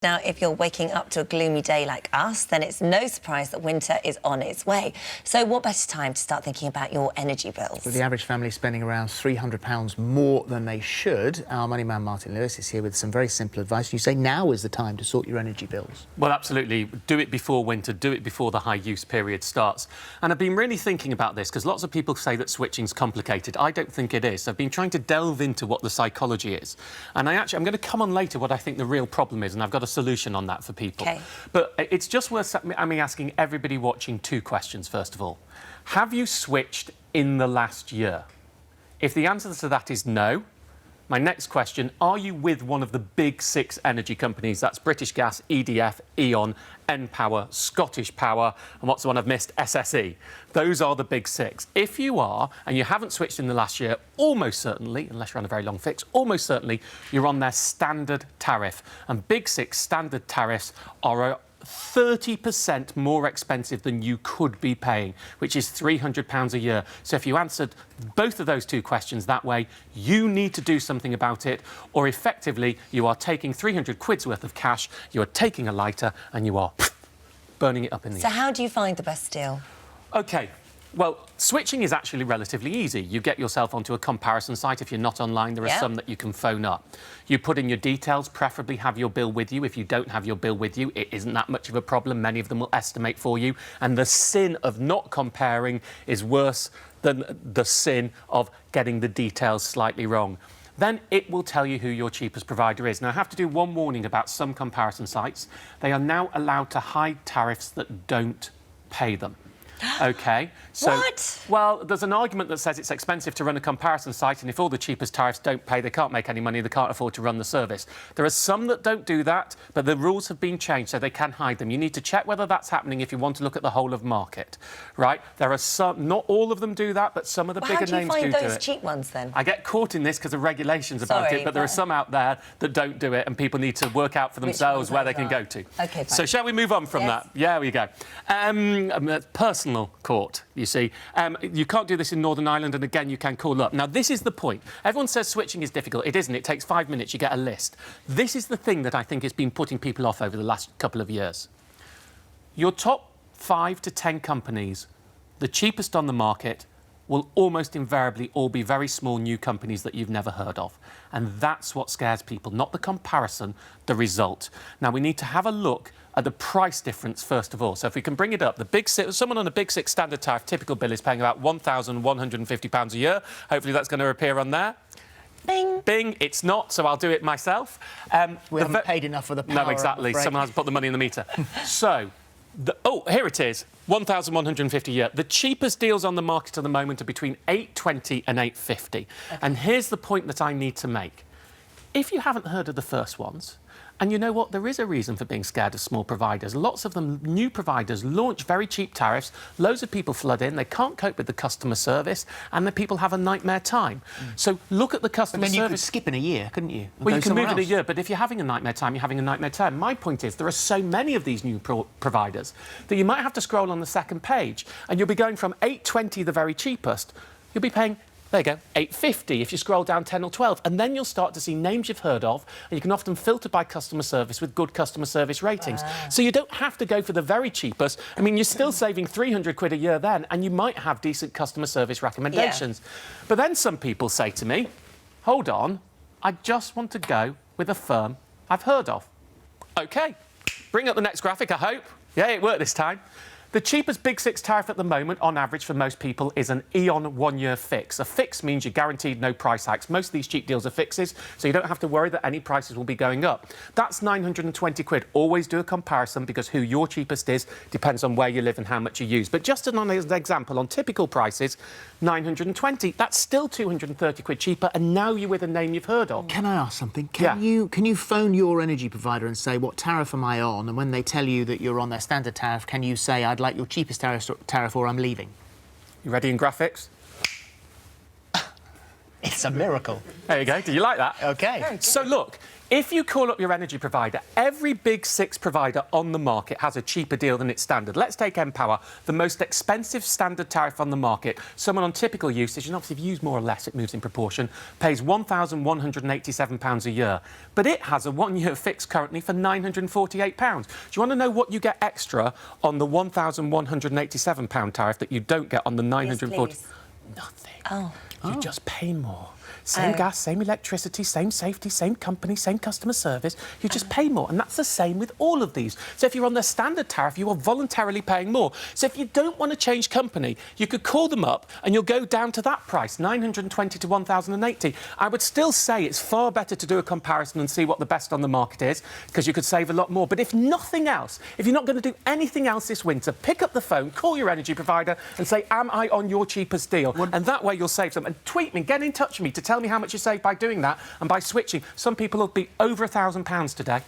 Now, if you're waking up to a gloomy day like us, then it's no surprise that winter is on its way. So what better time to start thinking about your energy bills? With the average family spending around £300 more than they should, our money man Martin Lewis is here with some very simple advice. You say now is the time to sort your energy bills. Well, absolutely. Do it before winter. Do it before the high use period starts. And I've been really thinking about this because lots of people say that switching's complicated. I don't think it is. I've been trying to delve into what the psychology is. And I'm going to come on later what I think the real problem is, and I've got a solution on that for people. Okay. But it's just worth me asking everybody watching two questions, first of all. Have you switched in the last year? If the answer to that is no, my next question, are you with one of the big six energy companies? That's British Gas, EDF, E.ON, npower, Scottish Power, and what's the one I've missed? SSE. Those are the big six. If you are, and you haven't switched in the last year, almost certainly, unless you're on a very long fix, almost certainly you're on their standard tariff. And big six standard tariffs are 30% more expensive than you could be paying, which is £300 a year. So if you answered both of those two questions that way, you need to do something about it, or effectively you are taking 300 quid's worth of cash, you are taking a lighter and you are burning it up in the air. So how do you find the best deal? OK. Well, switching is actually relatively easy. You get yourself onto a comparison site. If you're not online, there are some that you can phone up. You put in your details, preferably have your bill with you. If you don't have your bill with you, it isn't that much of a problem. Many of them will estimate for you. And the sin of not comparing is worse than the sin of getting the details slightly wrong. Then it will tell you who your cheapest provider is. Now, I have to do one warning about some comparison sites. They are now allowed to hide tariffs that don't pay them. OK. So, what? Well, there's an argument that says it's expensive to run a comparison site, and if all the cheapest tariffs don't pay, they can't make any money, they can't afford to run the service. There are some that don't do that, but the rules have been changed so they can hide them. You need to check whether that's happening if you want to look at the whole of market, right? There are some, not all of them do that, but some of the bigger names do it. How do you find those cheap ones, then? I get caught in this because of regulations about it, but there are some out there that don't do it, and people need to work out for themselves where they can go to. OK, fine. So shall we move on from that? Yeah, we go. Personal court, you see. You can't do this in Northern Ireland, and again, you can call up. Now, this is the point. Everyone says switching is difficult. It isn't. It takes 5 minutes. You get a list. This is the thing that I think has been putting people off over the last couple of years. Your top 5 to 10 companies, the cheapest on the market, will almost invariably all be very small new companies that you've never heard of. And that's what scares people, not the comparison, the result. Now, we need to have a look at the price difference first of all. So if we can bring it up, the big six, someone on a big six standard tariff typical bill is paying about £1,150 a year. Hopefully that's going to appear on there. Bing. Bing. It's not, so I'll do it myself. We haven't paid enough for the power. No, exactly. Someone has put the money in the meter. So, here it is, £1,150 a year. The cheapest deals on the market at the moment are between £820 and £850. Okay. And here's the point that I need to make. If you haven't heard of the first ones, and you know what, there is a reason for being scared of small providers. Lots of them, new providers, launch very cheap tariffs, loads of people flood in, they can't cope with the customer service, and the people have a nightmare time. So look at the customer service. But then you could skip in a year, couldn't you? Well, you can move in a year, but if you're having a nightmare time, you're having a nightmare time. My point is, there are so many of these new providers that you might have to scroll on the second page, and you'll be going from £820, the very cheapest, you'll be paying, there you go, £850 if you scroll down 10 or 12. And then you'll start to see names you've heard of, and you can often filter by customer service with good customer service ratings. So you don't have to go for the very cheapest. I mean, you're still saving 300 quid a year then, and you might have decent customer service recommendations. Yeah. But then some people say to me, hold on, I just want to go with a firm I've heard of. OK, bring up the next graphic, I hope. Yeah, it worked this time. The cheapest Big Six tariff at the moment, on average for most people, is an E.ON one-year fix. A fix means you're guaranteed no price hikes. Most of these cheap deals are fixes, so you don't have to worry that any prices will be going up. That's 920 quid. Always do a comparison, because who your cheapest is depends on where you live and how much you use. But just as an example, on typical prices, 920, that's still 230 quid cheaper, and now you're with a name you've heard of. Can I ask something? Can you phone your energy provider and say, what tariff am I on? And when they tell you that you're on their standard tariff, can you say, I'd like your cheapest tariff or I'm leaving? You ready in graphics? It's a miracle. There you go. Do you like that? OK. So, look, If you call up your energy provider, every big 6 provider on the market has a cheaper deal than its standard. Let's take npower, the most expensive standard tariff on the market. Someone on typical usage, and obviously if you use more or less, it moves in proportion, pays £1,187 a year. But it has a 1-year fix currently for £948. Do you want to know what you get extra on the £1,187 tariff that you don't get on the £940? Yes, Nothing. Oh. You just pay more. Same gas, same electricity, same safety, same company, same customer service. You just pay more. And that's the same with all of these. So if you're on the standard tariff, you are voluntarily paying more. So if you don't want to change company, you could call them up and you'll go down to that price, 920 to 1,080. I would still say it's far better to do a comparison and see what the best on the market is, because you could save a lot more. But if nothing else, if you're not going to do anything else this winter, pick up the phone, call your energy provider and say, am I on your cheapest deal? And that way you'll save some. And tweet me, get in touch with me to tell me how much you save by doing that and by switching. Some people will be over £1,000 today.